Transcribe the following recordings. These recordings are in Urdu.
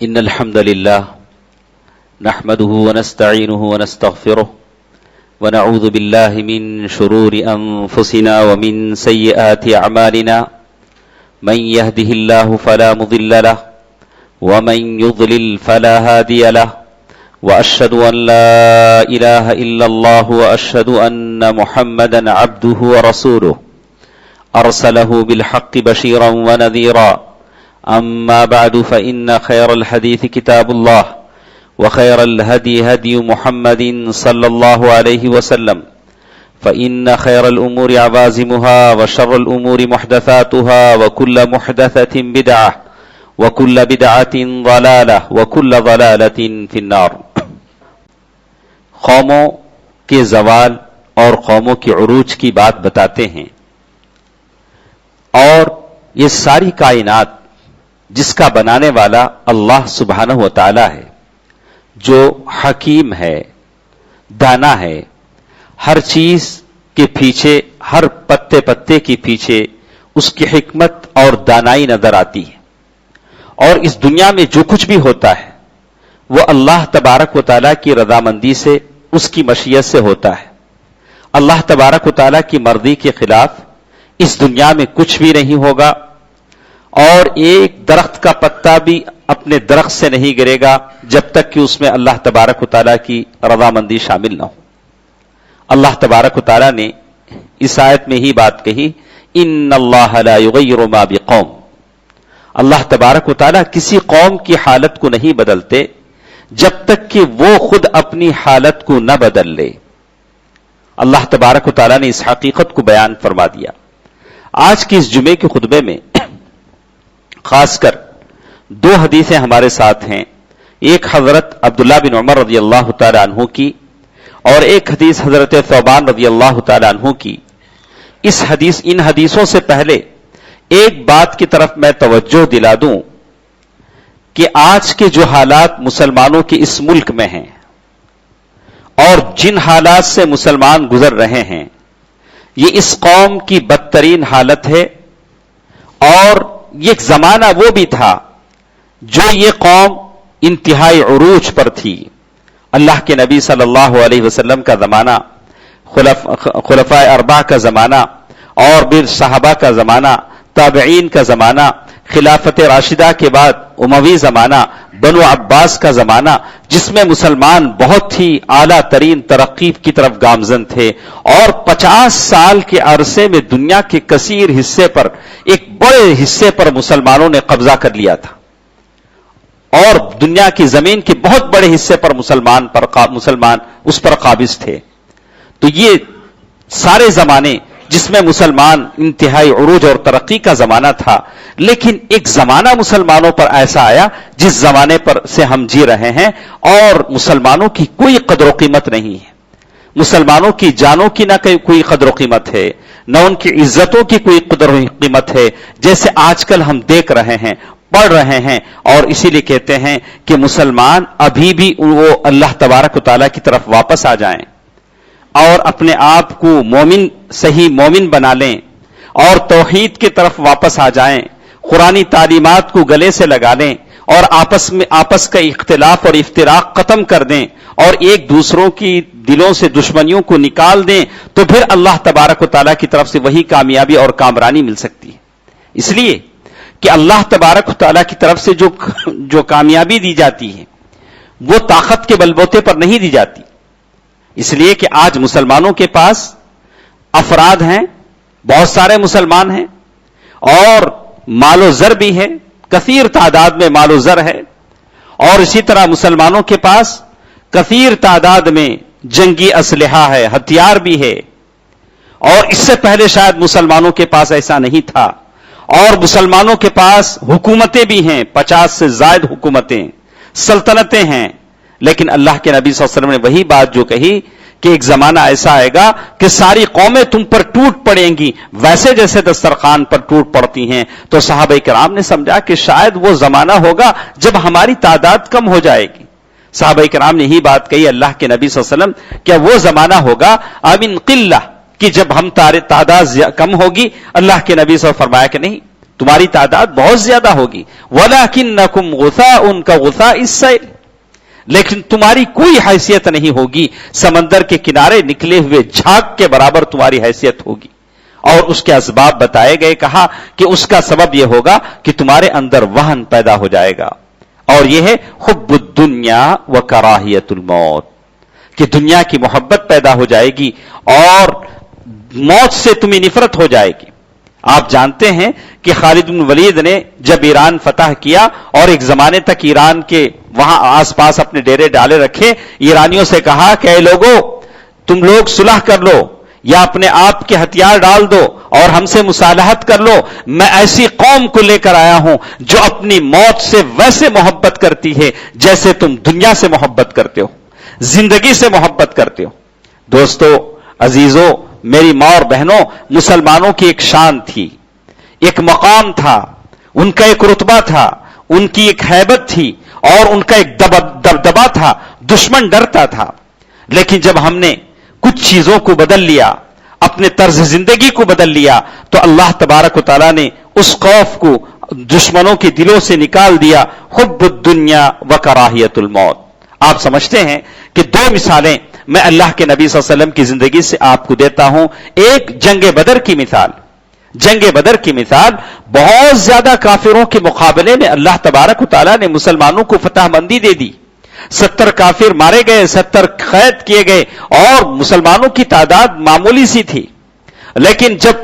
إن الحمد لله نحمده ونستعينه ونستغفره ونعوذ بالله من شرور أنفسنا ومن سيئات أعمالنا من يهده الله فلا مضل له ومن يضلل فلا هادي له وأشهد أن لا إله إلا الله وأشهد أن محمدا عبده ورسوله أرسله بالحق بشيرا ونذيرا أما بعد فإن خير الحديث كتاب الله وخير الهدي هدي محمد صلى الله عليه وسلم فإن خير الأمور عوازمها وشر الأمور محدثاتها وكل محدثة بدعة وكل بدعة ضلالة وكل ضلالة في النار. قوموں کے زوال اور قوموں کے عروج کی بات بتاتے ہیں، اور یہ ساری کائنات جس کا بنانے والا اللہ سبحانہ و تعالی ہے، جو حکیم ہے، دانا ہے، ہر چیز کے پیچھے، ہر پتے پتے کے پیچھے اس کی حکمت اور دانائی نظر آتی ہے. اور اس دنیا میں جو کچھ بھی ہوتا ہے وہ اللہ تبارک و تعالیٰ کی رضامندی سے، اس کی مشیت سے ہوتا ہے. اللہ تبارک و تعالیٰ کی مرضی کے خلاف اس دنیا میں کچھ بھی نہیں ہوگا، اور ایک درخت کا پتا بھی اپنے درخت سے نہیں گرے گا جب تک کہ اس میں اللہ تبارک و تعالیٰ کی رضامندی شامل نہ ہو. اللہ تبارک و تعالیٰ نے اس آیت میں ہی بات کہی، ان اللہ لا یغیر ما بقوم. اللہ تبارک و تعالیٰ کسی قوم کی حالت کو نہیں بدلتے جب تک کہ وہ خود اپنی حالت کو نہ بدل لے. اللہ تبارک و تعالیٰ نے اس حقیقت کو بیان فرما دیا. آج کی اس جمعے کے خطبے میں خاص کر دو حدیثیں ہمارے ساتھ ہیں. ایک حضرت عبداللہ بن عمر رضی اللہ تعالی عنہ کی، اور ایک حدیث حضرت ثوبان رضی اللہ تعالی عنہ کی. ان حدیثوں سے پہلے ایک بات کی طرف میں توجہ دلا دوں کہ آج کے جو حالات مسلمانوں کے اس ملک میں ہیں اور جن حالات سے مسلمان گزر رہے ہیں، یہ اس قوم کی بدترین حالت ہے. اور یہ ایک زمانہ وہ بھی تھا جو یہ قوم انتہائی عروج پر تھی. اللہ کے نبی صلی اللہ علیہ وسلم کا زمانہ، خلفائے اربعہ کا زمانہ، اور پھر صحابہ کا زمانہ، تابعین کا زمانہ، خلافت راشدہ کے بعد اموی زمانہ، بنو عباس کا زمانہ، جس میں مسلمان بہت ہی اعلیٰ ترین ترقی کی طرف گامزن تھے، اور 50 سال کے عرصے میں دنیا کے کثیر حصے پر، ایک بڑے حصے پر مسلمانوں نے قبضہ کر لیا تھا، اور دنیا کی زمین کے بہت بڑے حصے پر مسلمان اس پر قابض تھے. تو یہ سارے زمانے جس میں مسلمان انتہائی عروج اور ترقی کا زمانہ تھا، لیکن ایک زمانہ مسلمانوں پر ایسا آیا جس زمانے پر سے ہم جی رہے ہیں، اور مسلمانوں کی کوئی قدر و قیمت نہیں ہے. مسلمانوں کی جانوں کی نہ کوئی قدر و قیمت ہے، نہ ان کی عزتوں کی کوئی قدر و قیمت ہے، جیسے آج کل ہم دیکھ رہے ہیں، پڑھ رہے ہیں. اور اسی لیے کہتے ہیں کہ مسلمان ابھی بھی وہ اللہ تبارک و تعالیٰ کی طرف واپس آ جائیں اور اپنے آپ کو صحیح مومن بنا لیں، اور توحید کی طرف واپس آ جائیں، قرآنی تعلیمات کو گلے سے لگا لیں، اور آپس کا اختلاف اور افتراق ختم کر دیں، اور ایک دوسروں کی دلوں سے دشمنیوں کو نکال دیں، تو پھر اللہ تبارک و تعالیٰ کی طرف سے وہی کامیابی اور کامرانی مل سکتی ہے. اس لیے کہ اللہ تبارک و تعالیٰ کی طرف سے جو کامیابی دی جاتی ہے وہ طاقت کے بلبوتے پر نہیں دی جاتی. اس لیے کہ آج مسلمانوں کے پاس افراد ہیں، بہت سارے مسلمان ہیں، اور مال و زر بھی ہے، کثیر تعداد میں مال و زر ہے، اور اسی طرح مسلمانوں کے پاس کثیر تعداد میں جنگی اسلحہ ہے، ہتھیار بھی ہے. اور اس سے پہلے شاید مسلمانوں کے پاس ایسا نہیں تھا. اور مسلمانوں کے پاس حکومتیں بھی ہیں، 50 سے زائد حکومتیں، سلطنتیں ہیں. لیکن اللہ کے نبی صلی اللہ علیہ وسلم نے وہی بات جو کہی کہ ایک زمانہ ایسا آئے گا کہ ساری قومیں تم پر ٹوٹ پڑیں گی ویسے جیسے دسترخوان پر ٹوٹ پڑتی ہیں. تو صحابہ کرام نے سمجھا کہ شاید وہ زمانہ ہوگا جب ہماری تعداد کم ہو جائے گی. صحابہ کرام نے یہی بات کہی اللہ کے نبی صلی اللہ علیہ وسلم، کیا وہ زمانہ ہوگا امن قلہ کہ جب ہم تعداد کم ہوگی؟ اللہ کے نبی صلی اللہ علیہ وسلم فرمایا کہ نہیں، تمہاری تعداد بہت زیادہ ہوگی. وَلَكِنَّكُمْ غُثَاءٌ كَغُثَاءِ السَّيْلِ، لیکن تمہاری کوئی حیثیت نہیں ہوگی، سمندر کے کنارے نکلے ہوئے جھاگ کے برابر تمہاری حیثیت ہوگی. اور اس کے اسباب بتائے گئے، کہا کہ اس کا سبب یہ ہوگا کہ تمہارے اندر وہن پیدا ہو جائے گا، اور یہ ہے حب الدنیا و کراہیت الموت، کہ دنیا کی محبت پیدا ہو جائے گی اور موت سے تمہیں نفرت ہو جائے گی. آپ جانتے ہیں کہ خالد بن ولید نے جب ایران فتح کیا اور ایک زمانے تک ایران کے وہاں آس پاس اپنے ڈیرے ڈالے رکھے، ایرانیوں سے کہا کہ اے لوگوں، تم لوگ صلح کر لو یا اپنے آپ کے ہتھیار ڈال دو اور ہم سے مصالحت کر لو. میں ایسی قوم کو لے کر آیا ہوں جو اپنی موت سے ویسے محبت کرتی ہے جیسے تم دنیا سے محبت کرتے ہو، زندگی سے محبت کرتے ہو. دوستو عزیزو، میری ماں اور بہنوں، مسلمانوں کی ایک شان تھی، ایک مقام تھا، ان کا ایک رتبہ تھا، ان کی ایک ہیبت تھی اور ان کا ایک دبدبا تھا. دشمن ڈرتا تھا. لیکن جب ہم نے کچھ چیزوں کو بدل لیا، اپنے طرز زندگی کو بدل لیا، تو اللہ تبارک و تعالیٰ نے اس خوف کو دشمنوں کے دلوں سے نکال دیا. حب الدنیا و کراہیت الموت. آپ سمجھتے ہیں کہ دو مثالیں میں اللہ کے نبی صلی اللہ علیہ وسلم کی زندگی سے آپ کو دیتا ہوں. ایک جنگ بدر کی مثال. جنگ بدر کی مثال، بہت زیادہ کافروں کے مقابلے میں اللہ تبارک و تعالیٰ نے مسلمانوں کو فتح مندی دے دی. 70 کافر مارے گئے، 70 قید کیے گئے اور مسلمانوں کی تعداد معمولی سی تھی. لیکن جب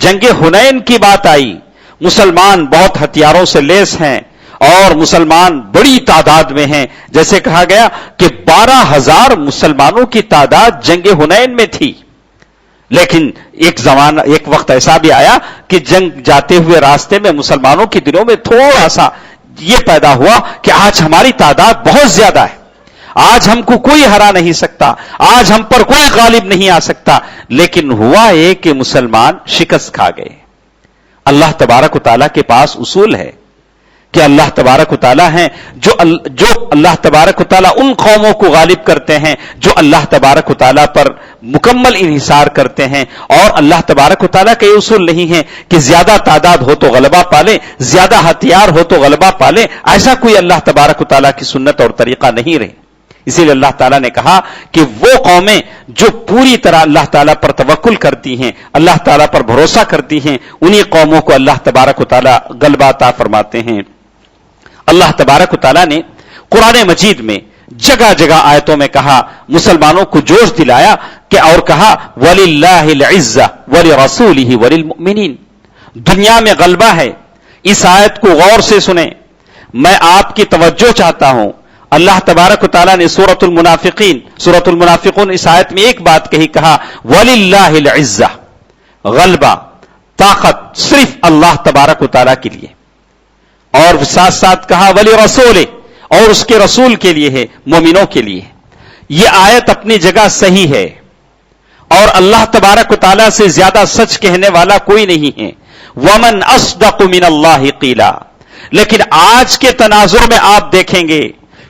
جنگ حنین کی بات آئی، مسلمان بہت ہتھیاروں سے لیس ہیں اور مسلمان بڑی تعداد میں ہیں. جیسے کہا گیا کہ 12,000 مسلمانوں کی تعداد جنگ حنین میں تھی. لیکن ایک وقت ایسا بھی آیا کہ جنگ جاتے ہوئے راستے میں مسلمانوں کے دلوں میں تھوڑا سا یہ پیدا ہوا کہ آج ہماری تعداد بہت زیادہ ہے، آج ہم کو کوئی ہرا نہیں سکتا، آج ہم پر کوئی غالب نہیں آ سکتا. لیکن ہوا یہ کہ مسلمان شکست کھا گئے. اللہ تبارک و تعالیٰ کے پاس اصول ہے کہ اللہ تبارک و تعالیٰ ہیں جو اللہ تبارک و تعالیٰ ان قوموں کو غالب کرتے ہیں جو اللہ تبارک و تعالیٰ پر مکمل انحصار کرتے ہیں. اور اللہ تبارک و تعالیٰ کا یہ اصول نہیں ہے کہ زیادہ تعداد ہو تو غلبہ پالے، زیادہ ہتھیار ہو تو غلبہ پالے. ایسا کوئی اللہ تبارک و تعالیٰ کی سنت اور طریقہ نہیں رہے. اسی لیے اللہ تعالیٰ نے کہا کہ وہ قومیں جو پوری طرح اللہ تعالیٰ پر توکل کرتی ہیں، اللہ تعالیٰ پر بھروسہ کرتی ہیں، انہی قوموں کو اللہ تبارک و تعالیٰ غلبہ عطا فرماتے ہیں. اللہ تبارک و تعالیٰ نے قرآن مجید میں جگہ جگہ آیتوں میں کہا، مسلمانوں کو جوش دلایا کہ اور کہا وَلِلَّهِ الْعِزَّةُ وَلِرَسُولِهِ وَلِلْمُؤْمِنِينَ. دنیا میں غلبہ ہے. اس آیت کو غور سے سنیں. میں آپ کی توجہ چاہتا ہوں. اللہ تبارک و تعالیٰ نے سورۃ المنافقون اس آیت میں ایک بات کہی، کہا وَلِلَّهِ الْعِزَّةُ، غلبہ طاقت صرف اللہ تبارک و تعالیٰ کے لیے. اور ساتھ ساتھ کہا وَلِرَسُولِهِ، اور اس کے رسول کے لیے ہے، مومنوں کے لیے. یہ آیت اپنی جگہ صحیح ہے اور اللہ تبارک و تعالیٰ سے زیادہ سچ کہنے والا کوئی نہیں ہے. وَمَنْ أَصْدَقُ مِنَ اللَّهِ قِيلًا. لیکن آج کے تناظر میں آپ دیکھیں گے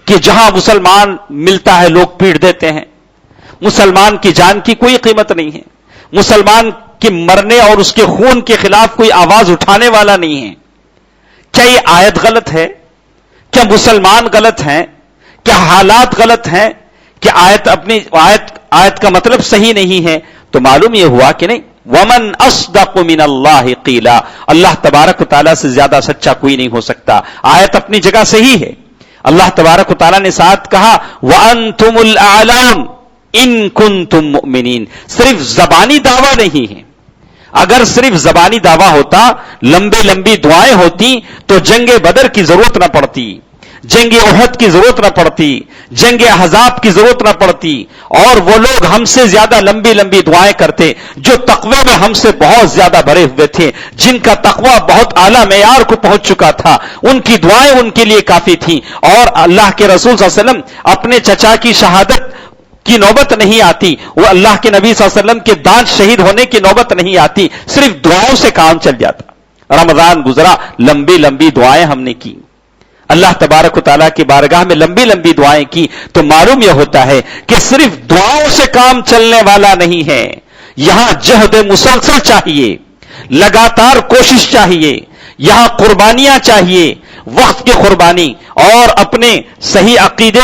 کہ جہاں مسلمان ملتا ہے لوگ پیٹ دیتے ہیں. مسلمان کی جان کی کوئی قیمت نہیں ہے. مسلمان کے مرنے اور اس کے خون کے خلاف کوئی آواز اٹھانے والا نہیں ہے. کیا یہ آیت غلط ہے؟ کیا مسلمان غلط ہیں؟ کیا حالات غلط ہیں؟ کہ آیت کا مطلب صحیح نہیں ہے؟ تو معلوم یہ ہوا کہ نہیں. وَمَنْ أَصْدَقُ مِنَ اللَّهِ قِيلًا. اللہ تبارک و تعالیٰ سے زیادہ سچا کوئی نہیں ہو سکتا. آیت اپنی جگہ صحیح ہے. اللہ تبارک و تعالیٰ نے ساتھ کہا وَأَنْتُمُ الْأَعْلَوْنَ إِن كُنتُم مُؤْمِنِينَ. صرف زبانی دعویٰ نہیں ہے. اگر صرف زبانی دعویٰ ہوتا، لمبی دعائیں ہوتی تو جنگ بدر کی ضرورت نہ پڑتی، جنگ احد کی ضرورت نہ پڑتی، جنگ احزاب کی ضرورت نہ پڑتی. اور وہ لوگ ہم سے زیادہ لمبی دعائیں کرتے جو تقوی میں ہم سے بہت زیادہ بھرے ہوئے تھے، جن کا تقوی بہت اعلیٰ معیار کو پہنچ چکا تھا. ان کی دعائیں ان کے لیے کافی تھیں. اور اللہ کے رسول صلی اللہ علیہ وسلم اپنے چچا کی شہادت کی نوبت نہیں آتی، وہ اللہ کے نبی صلی اللہ علیہ وسلم کے دانت شہید ہونے کی نوبت نہیں آتی، صرف دعاؤں سے کام چل جاتا. رمضان گزرا، لمبی دعائیں ہم نے کی، اللہ تبارک و تعالیٰ کی بارگاہ میں لمبی دعائیں کی. تو معلوم یہ ہوتا ہے کہ صرف دعاؤں سے کام چلنے والا نہیں ہے. یہاں جہد مسلسل چاہیے، لگاتار کوشش چاہیے. یہاں قربانیاں چاہیے، وقت کی قربانی اور اپنے صحیح عقیدے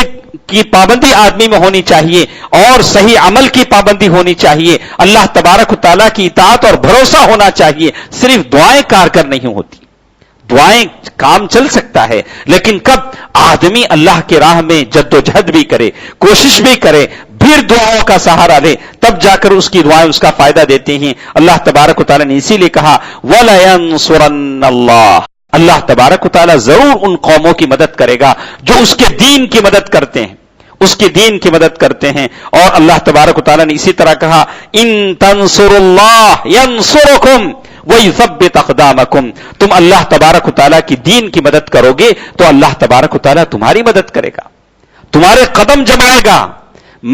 کی پابندی آدمی میں ہونی چاہیے اور صحیح عمل کی پابندی ہونی چاہیے، اللہ تبارک و تعالیٰ کی اطاعت اور بھروسہ ہونا چاہیے. صرف دعائیں کارگر نہیں ہوتی، دعائیں کام چل سکتا ہے، لیکن کب آدمی اللہ کی راہ میں جد و جہد بھی کرے، کوشش بھی کرے، پھر دعاؤں کا سہارا لے، تب جا کر اس کی دعائیں اس کا فائدہ دیتی ہیں. اللہ تبارک و تعالیٰ نے اسی لیے کہا وَلَيَنصُرَنَّ اللَّهُ، اللہ تبارک و تعالیٰ ضرور ان قوموں کی مدد کرے گا جو اس کے دین کی مدد کرتے ہیں، اس کے دین کی مدد کرتے ہیں. اور اللہ تبارک و تعالیٰ نے اسی طرح کہا ان تنصروا اللہ ینصرکم وَيُثَبِّتْ أَقْدَامَكُمْ، تم اللہ تبارک و تعالیٰ کی دین کی مدد کرو گے تو اللہ تبارک و تعالیٰ تمہاری مدد کرے گا، تمہارے قدم جمائے گا.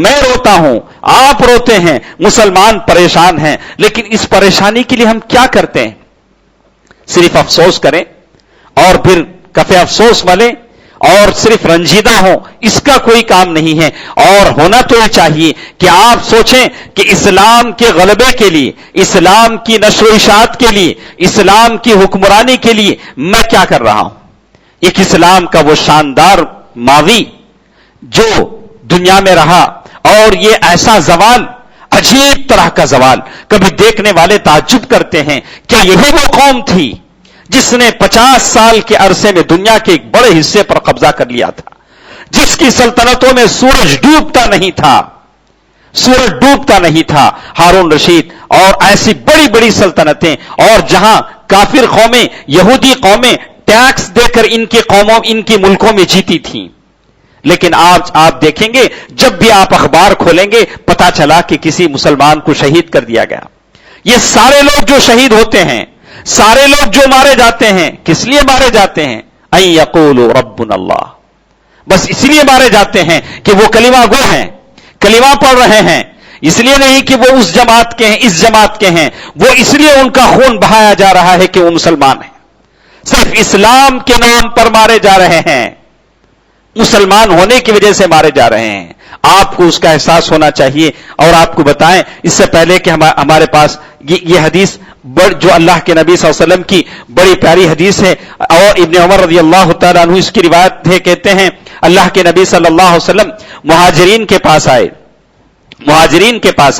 میں روتا ہوں، آپ روتے ہیں، مسلمان پریشان ہیں، لیکن اس پریشانی کے لیے ہم کیا کرتے ہیں؟ صرف افسوس کریں اور پھر کفے افسوس ملیں اور صرف رنجیدہ ہوں، اس کا کوئی کام نہیں ہے. اور ہونا تو یہ چاہیے کہ آپ سوچیں کہ اسلام کے غلبے کے لیے، اسلام کی نشر و اشاعت کے لیے، اسلام کی حکمرانی کے لیے میں کیا کر رہا ہوں. ایک اسلام کا وہ شاندار ماضی جو دنیا میں رہا، اور یہ ایسا زوال، عجیب طرح کا زوال، کبھی دیکھنے والے تعجب کرتے ہیں کیا یہی وہ قوم تھی جس نے 50 سال کے عرصے میں دنیا کے ایک بڑے حصے پر قبضہ کر لیا تھا، جس کی سلطنتوں میں سورج ڈوبتا نہیں تھا، سورج ڈوبتا نہیں تھا. ہارون رشید اور ایسی بڑی بڑی سلطنتیں، اور جہاں کافر قومیں، یہودی قومیں ٹیکس دے کر ان کی ملکوں میں جیتی تھیں. لیکن آج آپ دیکھیں گے جب بھی آپ اخبار کھولیں گے پتا چلا کہ کسی مسلمان کو شہید کر دیا گیا. یہ سارے لوگ جو شہید ہوتے ہیں، سارے لوگ جو مارے جاتے ہیں، کس لیے مارے جاتے ہیں؟ ان یقولوا ربنا اللہ، بس اس لیے مارے جاتے ہیں کہ وہ کلمہ گو ہیں، کلمہ پڑھ رہے ہیں. اس لیے نہیں کہ وہ اس جماعت کے ہیں، اس جماعت کے ہیں، وہ اس لیے ان کا خون بہایا جا رہا ہے کہ وہ مسلمان ہیں. صرف اسلام کے نام پر مارے جا رہے ہیں، مسلمان ہونے کی وجہ سے مارے جا رہے ہیں. آپ کو اس کا احساس ہونا چاہیے. اور آپ کو بتائیں اس سے پہلے کہ ہمارے پاس یہ حدیث جو اللہ کے نبی صلی اللہ علیہ وسلم کی بڑی پیاری حدیث ہے، اور ابن عمر رضی اللہ تعالیٰ عنہ اس کی روایت ہے، کہتے ہیں اللہ کے نبی صلی اللہ علیہ وسلم مہاجرین کے پاس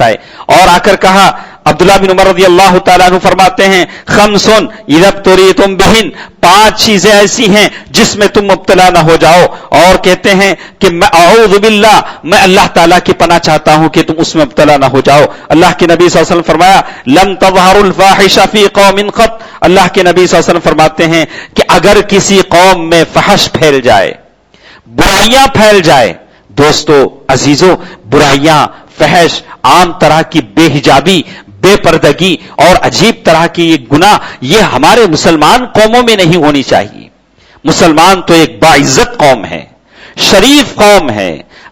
آئے اور آ کر کہا، عبداللہ بن عمر رضی اللہ تعالیٰ عنہ فرماتے ہیں خمسن اذا ابتلیتم بہن، 5 چیزیں ایسی ہیں جس میں تم مبتلا نہ ہو جاؤ. اور کہتے ہیں کہ میں اعوذ باللہ، میں اللہ تعالیٰ کی پناہ چاہتا ہوں کہ تم اس میں مبتلا نہ ہو جاؤ. اللہ کے نبی صلی اللہ علیہ وسلم فرمایا لن تظہر الفاحشہ فی قوم قط، اللہ کے نبی صلی اللہ علیہ وسلم فرماتے ہیں کہ اگر کسی قوم میں فحش پھیل جائے، برائیاں پھیل جائے، دوستو عزیزو، برائیاں، فحش، عام طرح کی بے حجابی، بے پردگی اور عجیب طرح کی یہ گناہ، یہ ہمارے مسلمان قوموں میں نہیں ہونی چاہیے. مسلمان تو ایک باعزت قوم ہے، شریف قوم ہے،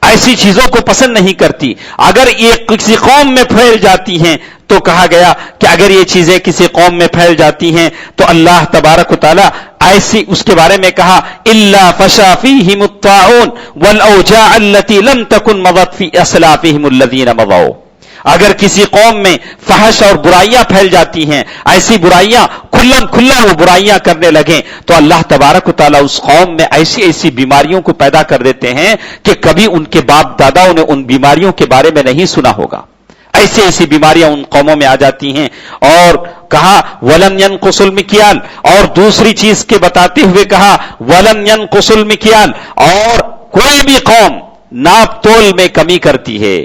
ایسی چیزوں کو پسند نہیں کرتی. اگر یہ کسی قوم میں پھیل جاتی ہیں تو کہا گیا کہ اگر یہ چیزیں کسی قوم میں پھیل جاتی ہیں تو اللہ تبارک و تعالی ایسی اس کے بارے میں کہا الا فشا فیہم الطاعون والاوجاع التي لم تكن مضت في اسلافهم الذين مضوا. اگر کسی قوم میں فحش اور برائیاں پھیل جاتی ہیں، ایسی برائیاں کھلا وہ برائیاں کرنے لگیں، تو اللہ تبارک و تعالیٰ اس قوم میں ایسی بیماریوں کو پیدا کر دیتے ہیں کہ کبھی ان کے باپ داداؤں نے ان بیماریوں کے بارے میں نہیں سنا ہوگا. ایسی بیماریاں ان قوموں میں آ جاتی ہیں. اور کہا ولن ينقص المکیال، اور دوسری چیز کے بتاتے ہوئے کہا ولن ينقص المکیال، اور کوئی بھی قوم ناپ تول میں کمی کرتی ہے،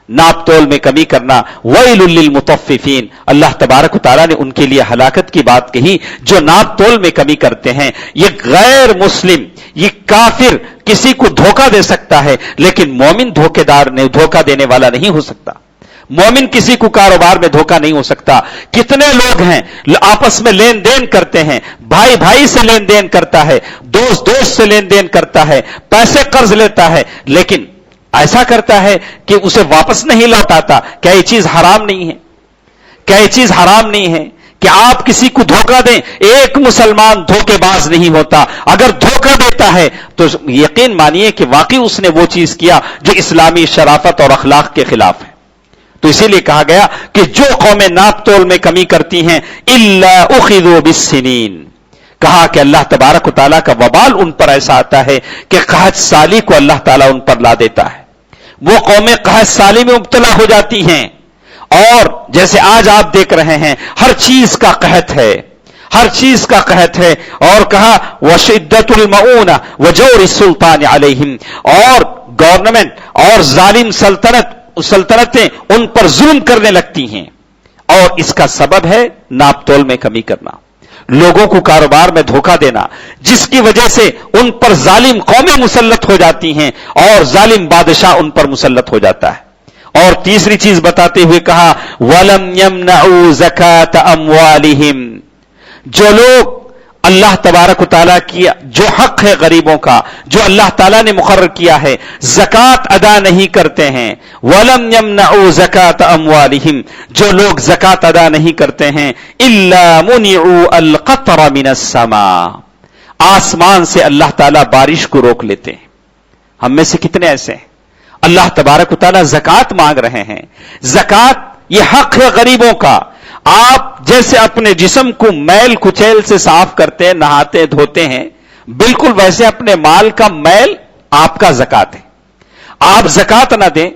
ناپ تول میں کمی کرنا، ویل للمطففین، اللہ تبارک و تعالیٰ نے ان کے لیے ہلاکت کی بات کہی جو ناپ تول میں کمی کرتے ہیں. یہ غیر مسلم، یہ کافر کسی کو دھوکہ دے سکتا ہے، لیکن مومن دھوکہ دینے والا نہیں ہو سکتا. مومن کسی کو کاروبار میں دھوکہ نہیں ہو سکتا. کتنے لوگ ہیں آپس میں لین دین کرتے ہیں، بھائی سے لین دین کرتا ہے، دوست سے لین دین کرتا ہے، پیسے قرض لیتا ہے، لیکن ایسا کرتا ہے کہ اسے واپس نہیں لوٹاتا. کیا یہ چیز حرام نہیں ہے؟ کیا یہ چیز حرام نہیں ہے کہ آپ کسی کو دھوکہ دیں؟ ایک مسلمان دھوکے باز نہیں ہوتا. اگر دھوکہ دیتا ہے تو یقین مانیے کہ واقعی اس نے وہ چیز کیا جو اسلامی شرافت اور اخلاق کے خلاف ہے. تو اسی لیے کہا گیا کہ جو قومیں ناپ تول میں کمی کرتی ہیں الا اخذوا بالسنین، کہا کہ اللہ تبارک و تعالیٰ کا وبال ان پر ایسا آتا ہے کہ قحط سالی کو اللہ تعالیٰ ان پر لا دیتا ہے. وہ قومیں قحط سالی میں مبتلا ہو جاتی ہیں، اور جیسے آج آپ دیکھ رہے ہیں ہر چیز کا قحط ہے، ہر چیز کا قحط ہے. اور کہا وشدت المعونہ وجور السلطان علیہم، اور گورنمنٹ اور ظالم سلطنتیں ان پر ظلم کرنے لگتی ہیں، اور اس کا سبب ہے ناپ تول میں کمی کرنا، لوگوں کو کاروبار میں دھوکہ دینا، جس کی وجہ سے ان پر ظالم قومیں مسلط ہو جاتی ہیں اور ظالم بادشاہ ان پر مسلط ہو جاتا ہے. اور تیسری چیز بتاتے ہوئے کہا وَلَمْ يَمْنَعُوا زَكَاةَ أَمْوَالِهِمْ، جو لوگ اللہ تبارک و تعالیٰ کی جو حق ہے غریبوں کا، جو اللہ تعالیٰ نے مقرر کیا ہے، زکوٰۃ ادا نہیں کرتے ہیں. وَلَمْ يَمْنَعُوا زَكَاةَ أَمْوَالِهِمْ، جو لوگ زکوٰۃ ادا نہیں کرتے ہیں، إِلَّا مُنِعُوا الْقَطْرَ مِنَ السَّمَاءِ، آسمان سے اللہ تعالیٰ بارش کو روک لیتے ہیں. ہم میں سے کتنے ایسے ہیں اللہ تبارک و تعالیٰ زکوٰۃ مانگ رہے ہیں؟ زکوٰۃ یہ حق ہے غریبوں کا. آپ جیسے اپنے جسم کو میل کچیل سے صاف کرتے ہیں، نہاتے دھوتے ہیں، بالکل ویسے اپنے مال کا میل آپ کا زکوٰۃ ہے. آپ زکوٰۃ نہ دیں.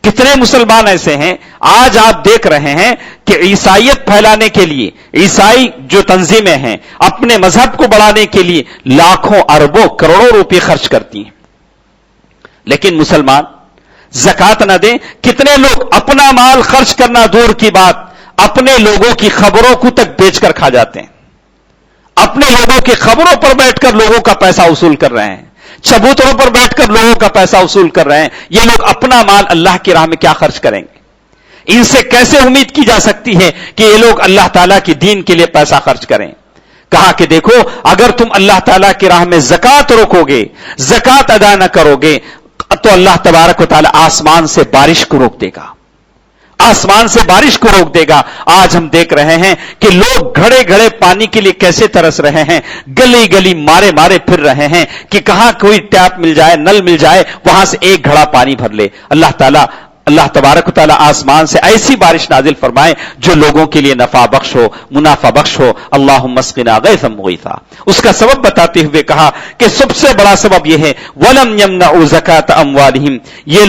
کتنے مسلمان ایسے ہیں آج آپ دیکھ رہے ہیں کہ عیسائیت پھیلانے کے لیے، عیسائی جو تنظیمیں ہیں اپنے مذہب کو بڑھانے کے لیے لاکھوں اربوں کروڑوں روپے خرچ کرتی ہیں، لیکن مسلمان زکوٰۃ نہ دیں. کتنے لوگ اپنا مال خرچ کرنا دور کی بات، اپنے لوگوں کی خبروں کو تک بیچ کر کھا جاتے ہیں، اپنے لوگوں کی خبروں پر بیٹھ کر لوگوں کا پیسہ وصول کر رہے ہیں، چبوتروں پر بیٹھ کر لوگوں کا پیسہ وصول کر رہے ہیں. یہ لوگ اپنا مال اللہ کی راہ میں کیا خرچ کریں گے؟ ان سے کیسے امید کی جا سکتی ہے کہ یہ لوگ اللہ تعالیٰ کی دین کے لیے پیسہ خرچ کریں؟ کہا کہ دیکھو اگر تم اللہ تعالیٰ کی راہ میں زکوٰۃ روکو گے، زکوٰۃ ادا نہ کرو گے، تو اللہ تبارک و تعالیٰ آسمان سے بارش کو روک دے گا، آسمان سے بارش کو روک دے گا. آج ہم دیکھ رہے ہیں کہ لوگ گھڑے گھڑے پانی کے لیے کیسے ترس رہے ہیں، گلی گلی مارے مارے پھر رہے ہیں کہ کہاں کوئی ٹیپ مل جائے، نل مل جائے، وہاں سے ایک گھڑا پانی بھر لے. اللہ تبارک و تعالیٰ آسمان سے ایسی بارش نازل فرمائے جو لوگوں کے لیے نفع بخش ہو، منافع بخش ہو. اللہم اسقنا غیثا مغیثا. اس کا سبب بتاتے ہوئے کہا کہ سب سے بڑا سبب یہ ہے وَلَمْ يَمْنَعُوا زَكَاةَ أَمْوَالِهِمْ، یہ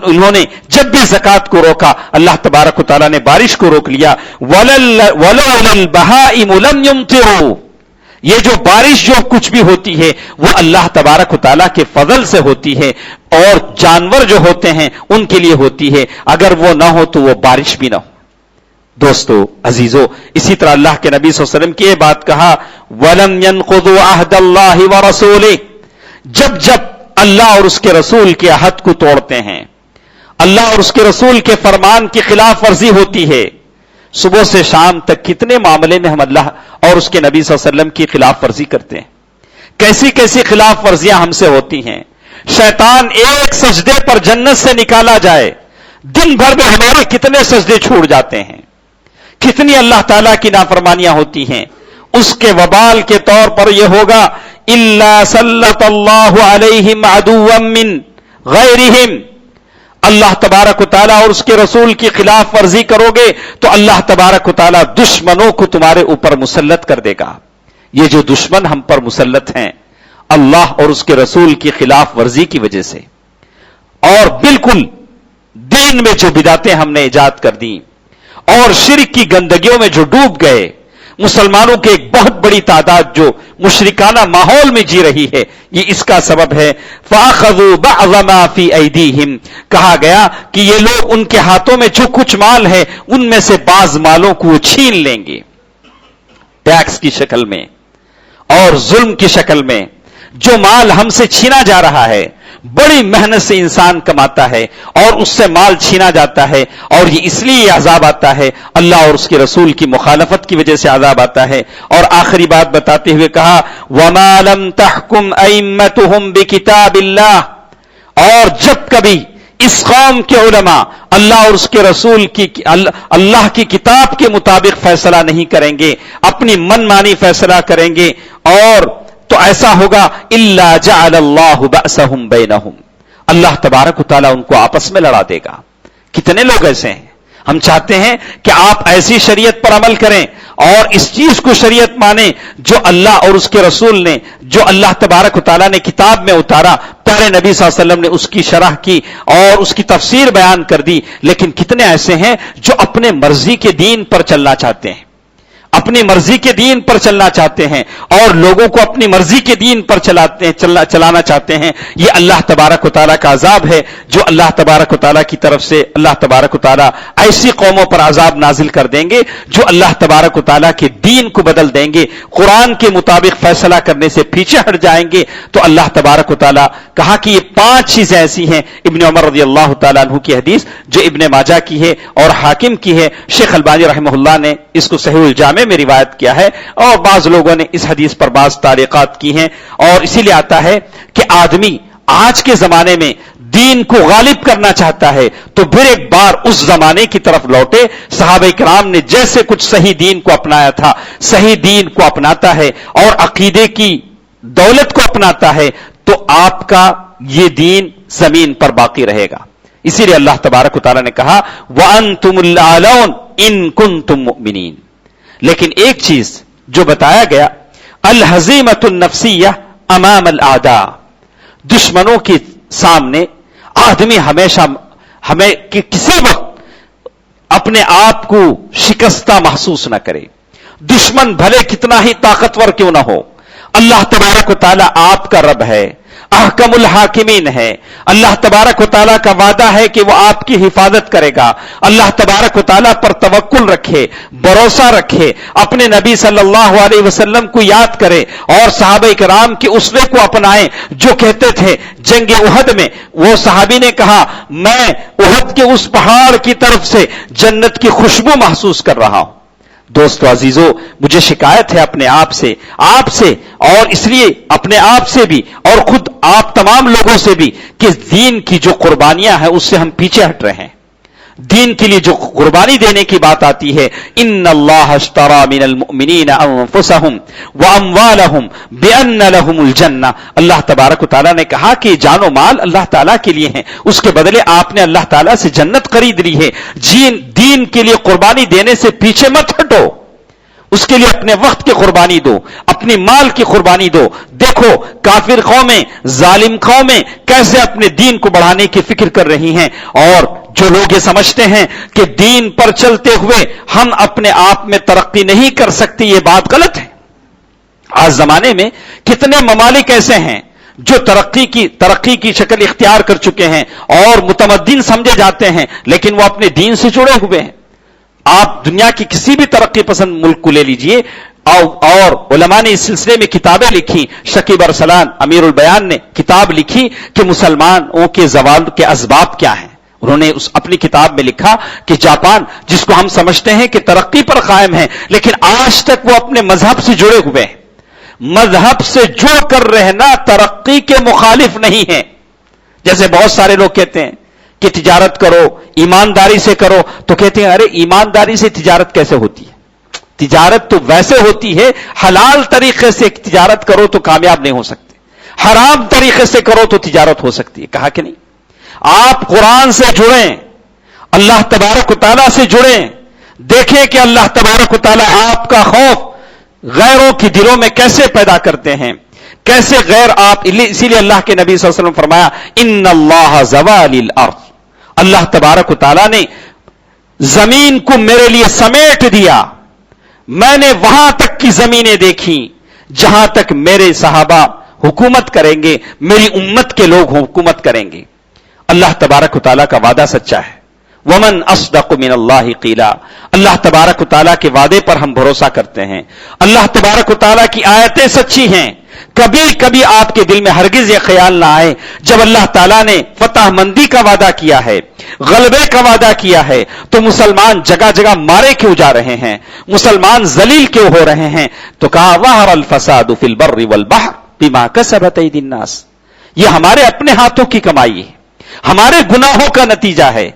انہوں نے جب بھی زکوٰۃ کو روکا اللہ تبارک و تعالیٰ نے بارش کو روک لیا. وَلَوْلَا الْبَهَائِمُ لَمْ يُمْطِرُوا، یہ جو بارش جو کچھ بھی ہوتی ہے وہ اللہ تبارک و تعالیٰ کے فضل سے ہوتی ہے، اور جانور جو ہوتے ہیں ان کے لیے ہوتی ہے. اگر وہ نہ ہو تو وہ بارش بھی نہ ہو. دوستو عزیزو، اسی طرح اللہ کے نبی صلی اللہ علیہ وسلم کی یہ بات کہا وَلَمْ يَنْقُضُوا عَهْدَ اللَّهِ وَرَسُولِهِ، جب اللہ اور اس کے رسول کے عہد کو توڑتے ہیں، اللہ اور اس کے رسول کے فرمان کی خلاف ورزی ہوتی ہے. صبح سے شام تک کتنے معاملے میں ہم اللہ اور اس کے نبی صلی اللہ علیہ وسلم کی خلاف ورزی کرتے ہیں، کیسی کیسی خلاف ورزیاں ہم سے ہوتی ہیں. شیطان ایک سجدے پر جنت سے نکالا جائے، دن بھر میں ہمارے کتنے سجدے چھوٹ جاتے ہیں، کتنی اللہ تعالیٰ کی نافرمانیاں ہوتی ہیں. اس کے وبال کے طور پر یہ ہوگا الا سلط اللہ علیہم عدوا من غیرہم، اللہ تبارک و تعالیٰ اور اس کے رسول کی خلاف ورزی کرو گے تو اللہ تبارک و تعالیٰ دشمنوں کو تمہارے اوپر مسلط کر دے گا. یہ جو دشمن ہم پر مسلط ہیں اللہ اور اس کے رسول کی خلاف ورزی کی وجہ سے، اور بالکل دین میں جو بدعتیں ہم نے ایجاد کر دی اور شرک کی گندگیوں میں جو ڈوب گئے، مسلمانوں کی ایک بہت بڑی تعداد جو مشرکانہ ماحول میں جی رہی ہے، یہ اس کا سبب ہے. فَأَخَذُوا بَعْضَ مَا فِي أَيْدِيهِمْ، کہا گیا کہ یہ لوگ ان کے ہاتھوں میں جو کچھ مال ہے ان میں سے بعض مالوں کو وہ چھین لیں گے، ٹیکس کی شکل میں اور ظلم کی شکل میں. جو مال ہم سے چھینا جا رہا ہے، بڑی محنت سے انسان کماتا ہے اور اس سے مال چھینا جاتا ہے، اور یہ اس لیے عذاب آتا ہے اللہ اور اس کے رسول کی مخالفت کی وجہ سے عذاب آتا ہے. اور آخری بات بتاتے ہوئے کہا وَمَا لَمْ تَحْكُمْ أَئِمَّتُهُمْ بِكِتَابِ اللَّهِ، اور جب کبھی اس قوم کے علماء اللہ اور اس کے رسول کی اللہ کی کتاب کے مطابق فیصلہ نہیں کریں گے، اپنی من مانی فیصلہ کریں گے، اور تو ایسا ہوگا الا جعل اللہ بأسهم بینہم، اللہ تبارک و تعالیٰ ان کو آپس میں لڑا دے گا. کتنے لوگ ایسے ہیں ہم چاہتے ہیں کہ آپ ایسی شریعت پر عمل کریں اور اس چیز کو شریعت مانیں جو اللہ اور اس کے رسول نے، جو اللہ تبارک و تعالیٰ نے کتاب میں اتارا، پیارے نبی صلی اللہ علیہ وسلم نے اس کی شرح کی اور اس کی تفسیر بیان کر دی. لیکن کتنے ایسے ہیں جو اپنے مرضی کے دین پر چلنا چاہتے ہیں، اپنی مرضی کے دین پر چلنا چاہتے ہیں اور لوگوں کو اپنی مرضی کے دین پر چلانا چاہتے ہیں. یہ اللہ تبارک و تعالیٰ کا عذاب ہے جو اللہ تبارک و تعالیٰ کی طرف سے اللہ تبارک و تعالیٰ ایسی قوموں پر عذاب نازل کر دیں گے جو اللہ تبارک و تعالیٰ کے دین کو بدل دیں گے، قرآن کے مطابق فیصلہ کرنے سے پیچھے ہٹ جائیں گے. تو اللہ تبارک و تعالیٰ کہا کہ یہ 5 چیزیں ایسی ہیں. ابن عمر رضی اللہ تعالیٰ عنہ کی حدیث جو ابن ماجہ کی ہے اور حاکم کی ہے، شیخ البانی رحمہ اللہ نے اس کو صحیح الجامع میں روایت کیا ہے اور بعض لوگوں نے اس حدیث پر بعض تعلیقات کی ہیں. اور اسی لیے آتا ہے کہ آدمی آج کے زمانے میں دین کو غالب کرنا چاہتا ہے تو پھر ایک بار اس زمانے کی طرف لوٹے. صحابہ کرام نے جیسے کچھ صحیح دین کو اپنایا تھا، صحیح دین کو اپناتا ہے اور عقیدے کی دولت کو اپناتا ہے تو آپ کا یہ دین زمین پر باقی رہے گا. اسی لیے اللہ تبارک و تعالیٰ نے کہا وَأَنْتُمُ الْأَعْلَوْنَ إِن كُنتُم مُؤْمِنِينَ. لیکن ایک چیز جو بتایا گیا، الہزیمۃ النفسیہ امام الاعداء، دشمنوں کے سامنے آدمی ہمیشہ کسی وقت اپنے آپ کو شکستہ محسوس نہ کرے. دشمن بھلے کتنا ہی طاقتور کیوں نہ ہو، اللہ تبارک و تعالیٰ آپ کا رب ہے، احکم الحاکمین ہے. اللہ تبارک و تعالیٰ کا وعدہ ہے کہ وہ آپ کی حفاظت کرے گا. اللہ تبارک و تعالیٰ پر توکل رکھے، بھروسہ رکھے، اپنے نبی صلی اللہ علیہ وسلم کو یاد کرے اور صحابہ کرام کے اسوے کو اپنائیں جو کہتے تھے جنگ احد میں. وہ صحابی نے کہا میں احد کے اس پہاڑ کی طرف سے جنت کی خوشبو محسوس کر رہا ہوں. دوستو عزیزو، مجھے شکایت ہے اپنے آپ سے اور اس لیے اپنے آپ سے بھی اور خود آپ تمام لوگوں سے بھی کہ دین کی جو قربانیاں ہیں اس سے ہم پیچھے ہٹ رہے ہیں. دین کے لیے جو قربانی دینے کی بات آتی ہے، ان اللہ اشترى من المؤمنین انفسهم واموالهم بان لهم الجنہ، اللہ تبارک و تعالیٰ نے کہا کہ جان و مال اللہ تعالیٰ کے لیے ہیں، اس کے بدلے آپ نے اللہ تعالیٰ سے جنت خرید لی ہے. دین کے لیے قربانی دینے سے پیچھے مت ہٹو، اس کے لیے اپنے وقت کی قربانی دو، اپنی مال کی قربانی دو. دیکھو کافر قومیں، ظالم قومیں کیسے اپنے دین کو بڑھانے کی فکر کر رہی ہیں، اور جو لوگ یہ سمجھتے ہیں کہ دین پر چلتے ہوئے ہم اپنے آپ میں ترقی نہیں کر سکتے، یہ بات غلط ہے. آج زمانے میں کتنے ممالک ایسے ہیں جو ترقی کی شکل اختیار کر چکے ہیں اور متمدن سمجھے جاتے ہیں، لیکن وہ اپنے دین سے جڑے ہوئے ہیں. آپ دنیا کی کسی بھی ترقی پسند ملک کو لے لیجئے اور علماء نے اس سلسلے میں کتابیں لکھی. شکیب ارسلان امیر البیان نے کتاب لکھی کہ مسلمانوں کے زوال کے اسباب کیا ہیں. انہوں نے اپنی کتاب میں لکھا کہ جاپان جس کو ہم سمجھتے ہیں کہ ترقی پر قائم ہے، لیکن آج تک وہ اپنے مذہب سے جڑے ہوئے ہیں. مذہب سے جڑ کر رہنا ترقی کے مخالف نہیں ہے. جیسے بہت سارے لوگ کہتے ہیں کہ تجارت کرو، ایمانداری سے کرو، تو کہتے ہیں ارے ایمانداری سے تجارت کیسے ہوتی ہے؟ تجارت تو ویسے ہوتی ہے، حلال طریقے سے تجارت کرو تو کامیاب نہیں ہو سکتے، حرام طریقے سے کرو تو تجارت ہو سکتی ہے. کہا کہ نہیں، آپ قرآن سے جڑیں، اللہ تبارک و تعالیٰ سے جڑیں، دیکھیں کہ اللہ تبارک و تعالیٰ آپ کا خوف غیروں کی دلوں میں کیسے پیدا کرتے ہیں، کیسے غیر آپ. اسی لیے اللہ کے نبی صلی اللہ علیہ وسلم فرمایا ان اللہ زوال الارض، اللہ تبارک و تعالیٰ نے زمین کو میرے لیے سمیٹ دیا. میں نے وہاں تک کی زمینیں دیکھی جہاں تک میرے صحابہ حکومت کریں گے، میری امت کے لوگ حکومت کریں گے. اللہ تبارک و تعالیٰ کا وعدہ سچا ہے. ومن اصدق من اللہ قیلا، اللہ تبارک و تعالیٰ کے وعدے پر ہم بھروسہ کرتے ہیں. اللہ تبارک و تعالیٰ کی آیتیں سچی ہیں. کبھی کبھی آپ کے دل میں ہرگز یہ خیال نہ آئے جب اللہ تعالیٰ نے فتح مندی کا وعدہ کیا ہے، غلبے کا وعدہ کیا ہے، تو مسلمان جگہ جگہ مارے کیوں جا رہے ہیں، مسلمان ذلیل کیوں ہو رہے ہیں؟ تو کہا ظہر الفساد فی البر والبحر بما کسبت ایدی الناس، یہ ہمارے اپنے ہاتھوں کی کمائی ہے، ہمارے گناہوں کا نتیجہ ہے،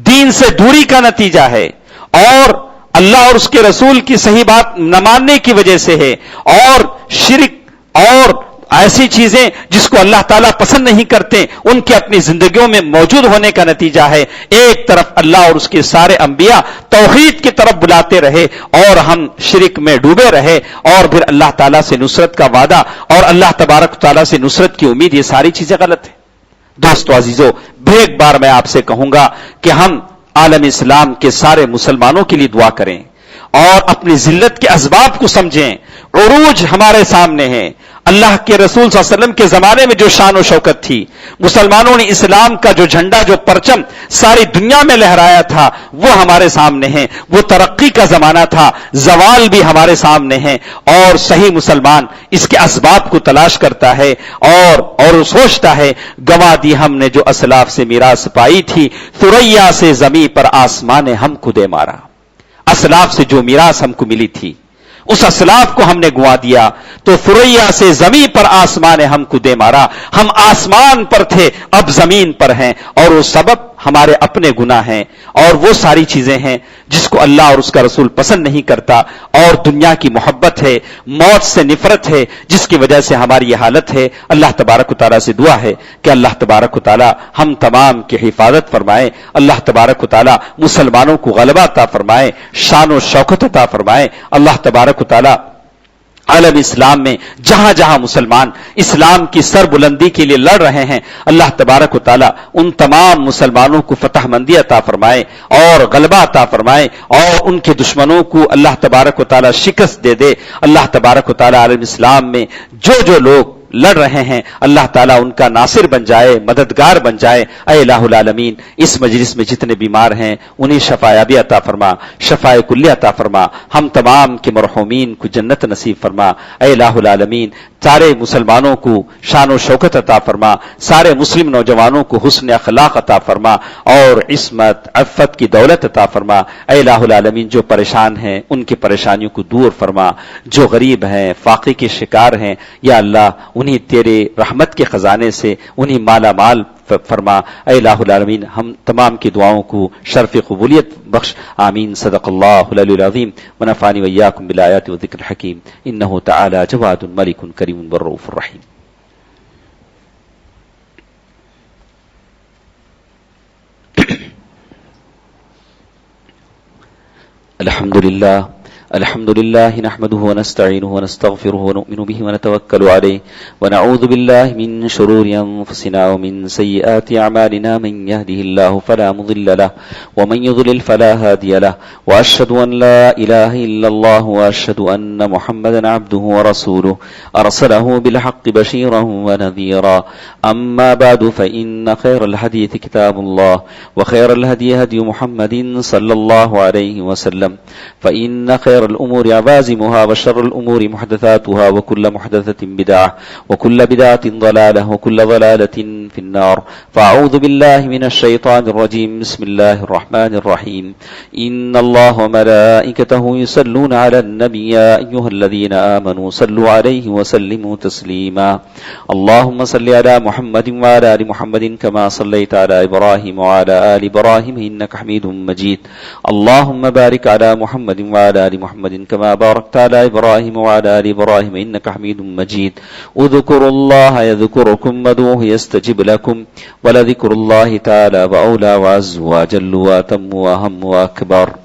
دین سے دوری کا نتیجہ ہے، اور اللہ اور اس کے رسول کی صحیح بات نہ ماننے کی وجہ سے ہے، اور شرک اور ایسی چیزیں جس کو اللہ تعالیٰ پسند نہیں کرتے ان کے اپنی زندگیوں میں موجود ہونے کا نتیجہ ہے. ایک طرف اللہ اور اس کے سارے انبیاء توحید کی طرف بلاتے رہے اور ہم شرک میں ڈوبے رہے, اور پھر اللہ تعالیٰ سے نصرت کا وعدہ اور اللہ تبارک تعالیٰ سے نصرت کی امید, یہ ساری چیزیں غلط ہیں. دوستو عزیزو, پھر ایک بار میں آپ سے کہوں گا کہ ہم عالم اسلام کے سارے مسلمانوں کے لیے دعا کریں اور اپنی ذلت کے اسباب کو سمجھیں. عروج ہمارے سامنے ہے. اللہ کے رسول صلی اللہ علیہ وسلم کے زمانے میں جو شان و شوکت تھی, مسلمانوں نے اسلام کا جو جھنڈا, جو پرچم ساری دنیا میں لہرایا تھا, وہ ہمارے سامنے ہے. وہ ترقی کا زمانہ تھا, زوال بھی ہمارے سامنے ہے. اور صحیح مسلمان اس کے اسباب کو تلاش کرتا ہے اور سوچتا ہے گنوا دی ہم نے جو اسلاف سے میراث پائی تھی, ثریا سے زمیں پر آسمان نے ہم کو دے مارا. اسلاف سے جو میراث ہم کو ملی تھی اس اسلاف کو ہم نے گوا دیا, تو ثریا سے زمین پر آسمان نے ہم کو دے مارا. ہم آسمان پر تھے, اب زمین پر ہیں, اور وہ سبب ہمارے اپنے گناہ ہیں اور وہ ساری چیزیں ہیں جس کو اللہ اور اس کا رسول پسند نہیں کرتا, اور دنیا کی محبت ہے, موت سے نفرت ہے, جس کی وجہ سے ہماری یہ حالت ہے. اللہ تبارک و تعالیٰ سے دعا ہے کہ اللہ تبارک و تعالیٰ ہم تمام کی حفاظت فرمائے. اللہ تبارک و تعالیٰ مسلمانوں کو غلبہ عطا فرمائے, شان و شوکت عطا فرمائے. اللہ تبارک و تعالیٰ عالم اسلام میں جہاں جہاں مسلمان اسلام کی سر بلندی کے لیے لڑ رہے ہیں, اللہ تبارک و تعالیٰ ان تمام مسلمانوں کو فتح مندی عطا فرمائے اور غلبہ عطا فرمائے, اور ان کے دشمنوں کو اللہ تبارک و تعالیٰ شکست دے دے. اللہ تبارک و تعالیٰ عالم اسلام میں جو لوگ لڑ رہے ہیں اللہ تعالیٰ ان کا ناصر بن جائے, مددگار بن جائے. اے الہ العالمین, اس مجلس میں جتنے بیمار ہیں انہیں شفایابی عطا فرما, شفائے کلی عطا فرما. ہم تمام کے مرحومین کو جنت نصیب فرما. اے الہ العالمین, سارے مسلمانوں کو شان و شوکت عطا فرما, سارے مسلم نوجوانوں کو حسن اخلاق عطا فرما اور عصمت عفت کی دولت عطا فرما. اے الہ العالمین, جو پریشان ہیں ان کی پریشانیوں کو دور فرما, جو غریب ہیں فاقے کے شکار ہیں یا اللہ انہیں تیرے رحمت کے خزانے سے انہیں مالا مال فرما. اے الہ العالمین, ہم تمام کی دعاؤں کو شرف قبولیت بخش. آمین. صدق اللہ العلی العظیم ونفعنی وإیاکم بالآیات والذکر الحکیم. انہ تعالی جواد ملک کریم والرؤوف الرحیم. الحمد لله نحمده ونستعينه ونستغفره ونؤمن به ونتوكل عليه ونعوذ بالله من شرور أنفسنا ومن سيئات أعمالنا. من يهده الله فلا مضل له ومن يضلل فلا هادي له, وأشهد أن لا إله إلا الله وأشهد أن محمدا عبده ورسوله أرسله بالحق بشيرا ونذيرا. أما بعد, فإن خير الحديث كتاب الله وخير الهدي هدي محمد صلى الله عليه وسلم, فإن خير الأمور عوازمها وشر الأمور محدثاتها وكل محدثة بدعة وكل بدعة ضلالة وكل ضلالة في النار. فأعوذ بالله من الشيطان الرجيم. بسم الله الرحمن الرحيم. إن الله وملائكته يصلون على النبي يا أيها الذين آمنوا صلوا عليه وسلموا تسليما. اللهم صل على محمد وعلى آل محمد كما صليت على إبراهيم وعلى آل إبراهيم إنك حميد مجيد. اللهم بارك على محمد وعلى آل محمد كما باركت على إبراهيم وعلى آل إبراهيم إنك حميد مجيد. اذكروا الله يذكركم وادعوه يستجب لكم ولذكر الله تعالى وأولى وعز وجل وأتم وأهم وأكبر.